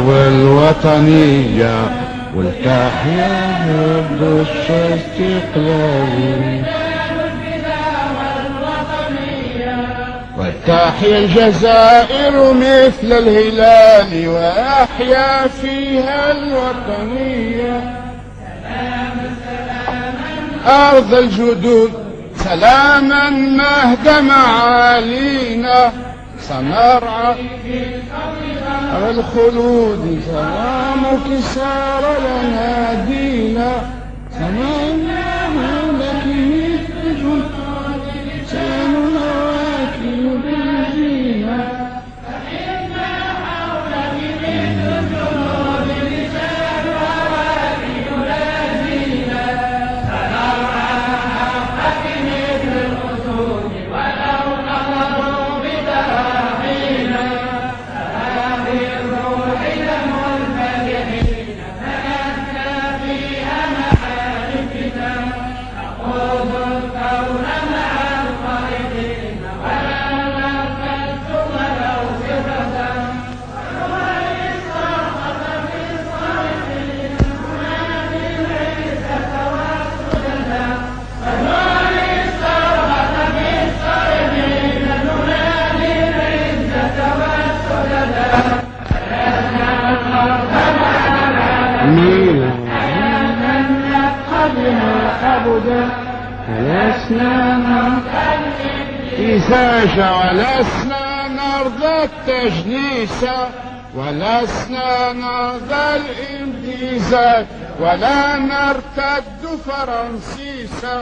والوطنية، والتحية للقدس استقلالي، والتحيا الجزائر مثل الهلال وأحيا فيها الوطنية. أرض الجدود سلاما مهد معالينا، سنرعى الخلود سلامك سار لنا دينا، سمعنا لك مثل لساننا واكل بالزينة، فإنا حولك مثل الجنود لسانها واكل بالزينة، سنرعى حقك مثل الأسود ولو نظروا بدراعينا، فهذه الروح المنفتحين فنحن فيها محاربنا، نقود الكون مع الخالقين ولا نرتد ولو فرة، ونولي الصرخة في الصالحين ننادي العزة والسدى، ونولي الصرخة في الصالحين ننادي العزة والسدى، ألسنا الأرض مع العالمين قبلها أبدا، ولسنا نرضى الإنتيساج، ولسنا نرضى التجنيس، ولسنا نرضى الامتزاج، ولا نرتد فرنسيسا،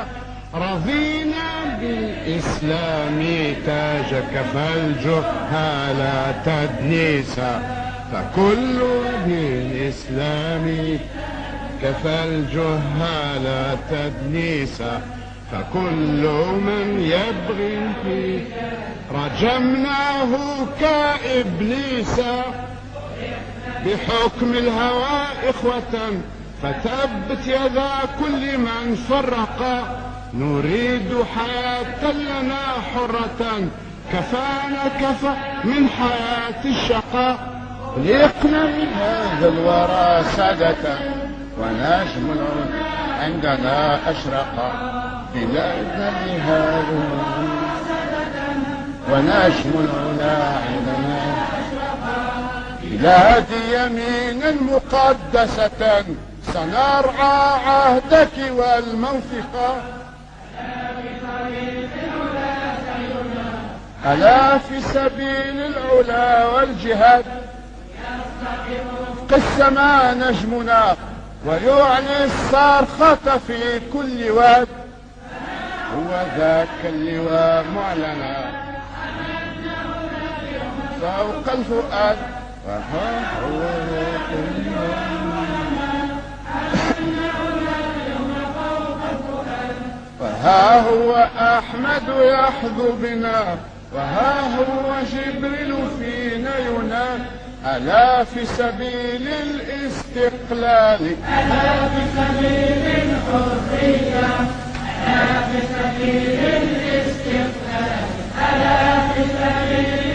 رضينا بالإسلام تاجك فالجهال تدنيسا، فكل بالإسلام كفى الجهال تدنيسا، فكل من يبغي فيه رجمناه كإبليسا، بحكم الهوى إخوة فتبت يدا كل من فرق، نريد حياة لنا حرة كفانا كفى من حياة الشقاء، خلقنا من هذا الورى سادة ونجم العود عندنا أشرق، بلادنا لهذا ونجم العلا عندنا أشرق، بلادي يمينا مقدسة سنرعى عهدك والموثقة، ألا في سبيل العلا والجهاد قسما نجمنا ويعلي الصرخة في كل واد، هو ذاك اللواء معلنا فوق الفؤاد، وها هو ذاك اللواء وها هو أحمد يحظو بنا، وها هو جبريل فينا ينادي، ألا في سبيل الاستقلال، ألا في سبيل الحرية، ألا في سبيل الاستقلال، ألا في سبيل